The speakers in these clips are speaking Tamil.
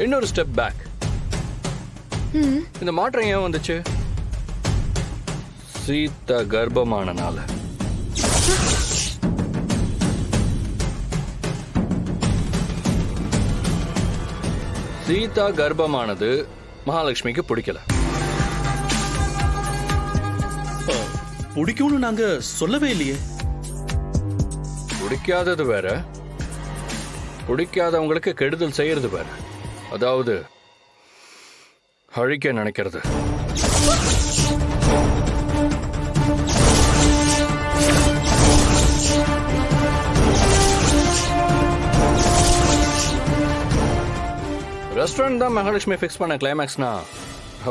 இன்னொரு ஸ்டெப் பேக். இந்த மாற்றம் ஏன் வந்துச்சு? சீதா கர்ப்பமானனால. சீதா கர்ப்பமானது மகாலட்சுமிக்கு பிடிக்கல. பிடிக்கும்னு நாங்க சொல்லவே இல்லையே. பிடிக்காதது வேற, பிடிக்காதவங்களுக்கு கெடுதல் செய்யறது வேற. அதாவது அழிக்க நினைக்கிறது. ரெஸ்டாரண்ட் தான் மகாலட்சுமி ஃபிக்ஸ் பண்ண கிளைமேக்ஸ்னா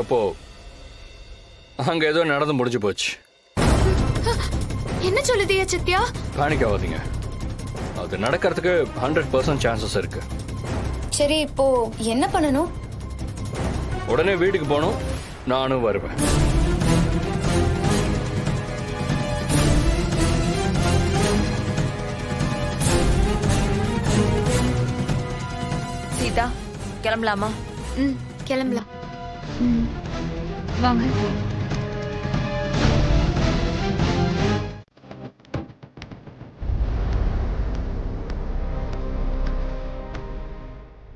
அப்போ அங்க ஏதோ நடந்து முடிஞ்சு போச்சு. என்ன சொல்லுதியா சத்யா? பேனிக் ஆகாதீங்க, அது நடக்கிறதுக்கு 100% சான்சஸ் இருக்கு. சரி, இப்போ என்ன பண்ணணும்? உடனே வீட்டுக்கு போகணும், நானும் வருவேன். சீதா, கிளம்பலாமா? கிளம்பலாம். வாங்க.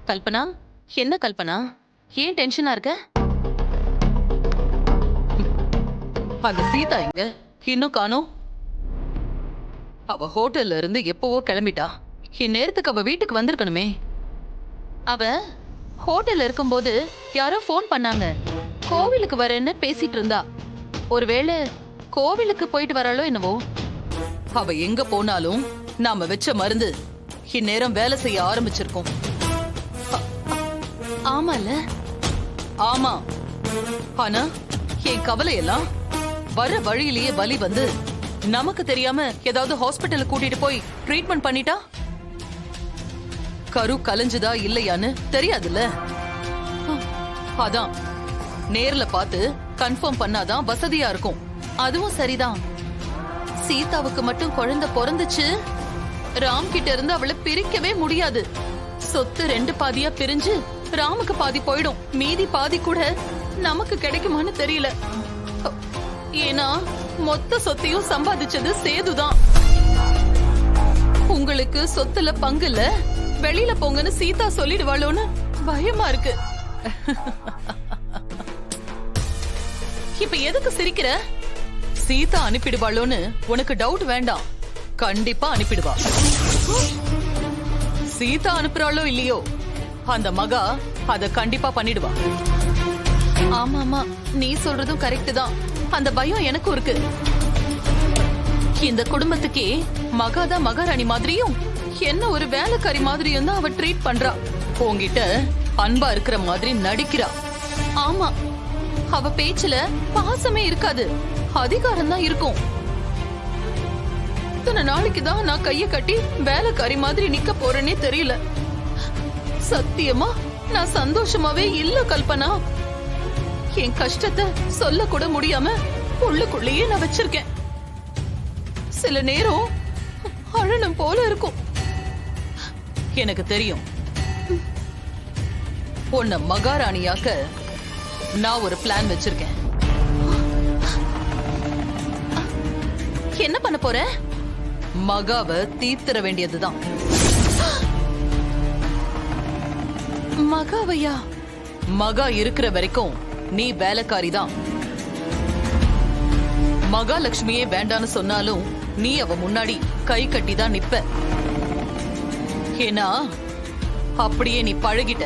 கல்பனா, என்ன கல்பனா, ஏன் டென்ஷனா இருக்க? அந்த சீதா எங்க? இன்னும் காணோம். அவ ஹோட்டல்ல இருந்து எப்பவோ கிளம்பிட்டா. இந்நேரத்துக்கு அவ வீட்டுக்கு வந்திருக்கணுமே. அவ ஹோட்டல்ல இருக்கும்போது யாரோ ஃபோன் பண்ணாங்க, கோவிலுக்கு வரேன்னு பேசிட்டு இருந்தா. ஒருவேளை கோவிலுக்கு போயிட்டு வராளோ என்னவோ. அவ எங்க போனாலும் நாம வச்ச மருந்து இந்நேரம் வேலை செய்ய ஆரம்பிச்சிருக்கோம். ஆமால? ஆமா. ஆனா என் கவலை எல்லாம் வர வழியிலேயே வலி வந்து நமக்கு தெரியாம ஏதாவது ஹாஸ்பிட்டலுக்கு கூட்டிட்டு போய் ட்ரீட்மெண்ட் பண்ணிட்டா கரு கலைஞ்சுதா இல்லையான்னு தெரியாதுல்ல. அதான் நேர்ல பார்த்து கன்ஃபார்ம் பண்ணாதான் வசதியா இருக்கும். அதுவும் சரிதான். சீதாவுக்கு மட்டும் குழந்தை பிறந்துச்சு, ராம் கிட்ட இருந்து அவளை பிரிக்கவே முடியாது. சொத்து 2 பாதியா பிரிஞ்சு ராமுக்கு பாதி போயிடும், மீதி பாதி கூட நமக்கு கிடைக்குமான்னு தெரியல. ஏன்னா மொத்த சொத்தையும் சம்பாதிச்சது சேதுதான். உங்களுக்கு சொத்துல பங்கு இல்ல, வெளியில போங்கன்னு சீதா சொல்லிடுவாளோன்னு பயமா இருக்கு. இப்ப எதுக்கு சிரிக்கிற? சீதா அனுப்பிடுவாளோன்னு உனக்கு டவுட் வேண்டாம், கண்டிப்பா அனுப்பிடுவா. சீதா அனுப்புறாளோ இல்லையோ, அந்த மகா அத கண்டிப்பா பண்ணிடுவா. ஆமா ஆமா, நீ சொல்றதும் கரெக்ட் தான். அந்த பயம் எனக்கும் இருக்கு. இந்த குடும்பத்துக்கே மகாதான் மகாராணி மாதிரியும் என்ன ஒரு வேலைக்காரி மாதிரியும் தான் அவ ட்ரீட் பண்றா. உன்கிட்ட அன்பா இருக்கிற மாதிரி நடிக்கிறா. ஆமா, அவ பேச்சுல பாசமே இருக்காது, அதிகாரம் தான் இருக்கும். இத்தனை நாளைக்கு தான் நான் கைய கட்டி வேலைக்காரி மாதிரி நிக்க போறேனே தெரியல. சத்தியமா நான் சந்தோஷமாவே இல்ல கல்பனா. என் கஷ்டத்தை சொல்ல கூட முடியாம உள்ளுக்குள்ளேயே நான் வச்சிருக்கேன். சில நேரம் அழணும் போல இருக்கும். எனக்கு தெரியும், உன்னை மகாராணியாக்க நான் ஒரு பிளான் வச்சிருக்கேன். என்ன பண்ண போற? மகாவை தீர்த்திர வேண்டியதுதான். மகாவையா? மகா இருக்கிற வரைக்கும் நீ வேலைக்காரி தான். மகாலட்சுமியே வேண்டான்னு சொன்னாலும் நீ அவ முன்னாடி கை கட்டி தான் நிப்ப. ஏன்னா அப்படியே நீ பழகிட்ட,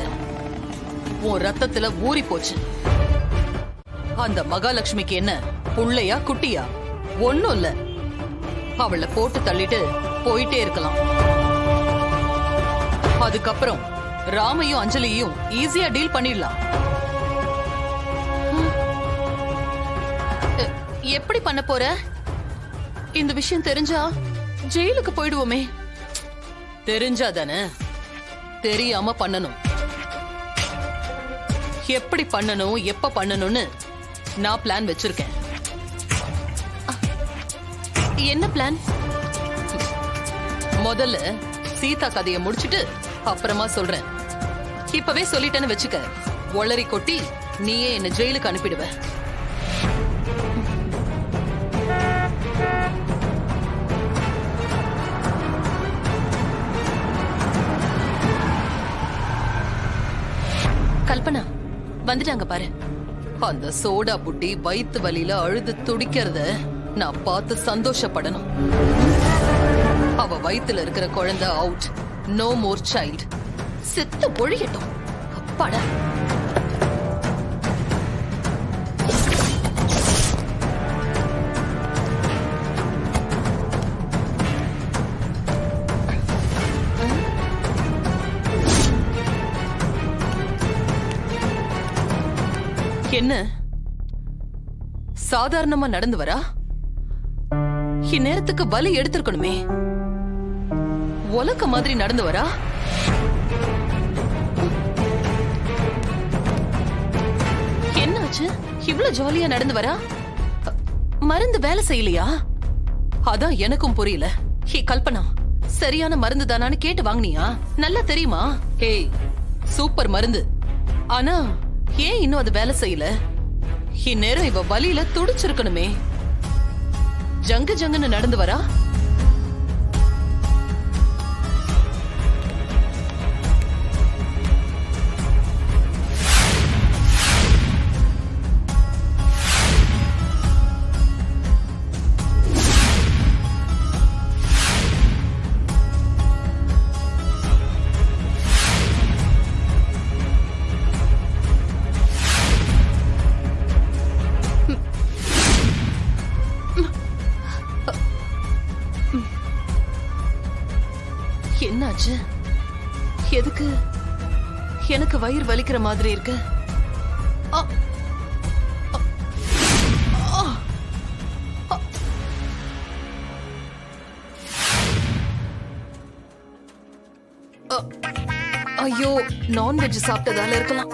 உன் ரத்தத்துல ஊறி போச்சு. அந்த மகாலட்சுமிக்கு என்ன புள்ளையா குட்டியா? ஒண்ணும் இல்ல, அவளை போட்டு தள்ளிட்டு போயிட்டே இருக்கலாம். அதுக்கப்புறம் ராமையும் அஞ்சலியையும் ஈஸியா டீல் பண்ணிடலாம். எப்படி பண்ண போற? இந்த விஷயம் தெரிஞ்சா ஜெயிலுக்கு போயிடுவோமே. தெரிஞ்சாதானே? தெரியாம பண்ணணும். எப்படி பண்ணணும், எப்ப பண்ணணும்னு நான் பிளான் வச்சிருக்கேன். என்ன பிளான்? முதல்ல சீதா கதையை முடிச்சிட்டு அப்புறமா சொல்றேன். இப்பவே சொல்லிட்டேன்னு வச்சுக்க, ஒளரி கொட்டி நீயே என்ன ஜெயிலுக்கு அனுப்பிடுவ. கல்பனா வந்துட்டாங்க பாரு. அந்த சோடா புட்டி வயித்து வலியில அழுது துடிக்கிறத நான் பார்த்து சந்தோஷப்படணும். அவ வயித்துல இருக்கிற குழந்தை அவுட். No more child. செத்து பொழியட்டும். அப்பாடா. என்ன சாதாரணமா நடந்து வரா? இந்நேரத்துக்கு வலி எடுத்திருக்கணுமே. உலக்க மாதிரி நடந்து வரா. என்னாச்சு? இவ்வளவு ஜாலியா நடந்து வரா? மருந்து வேலை செய்யலையா? அதான் எனக்கும் புரியல. ஹே கல்பனா, சரியான மருந்து தானான்னு கேட்டு வாங்கினியா? நல்லா தெரியுமா? ஏய், சூப்பர் மருந்து. ஆனா ஏன் இன்னும் அது வேலை செய்யல? இந்நேரம் இவ வலியில துடிச்சிருக்கணுமே. ஜங்கு ஜங்குன்னு நடந்து வரா. என்னாச்சு? எதுக்கு எனக்கு வயிறு வலிக்கிற மாதிரி இருக்கு? அ, அ, அ, அ. ஐயோ, நான்வெஜ் சாப்பிட்டதால இருக்கலாம்.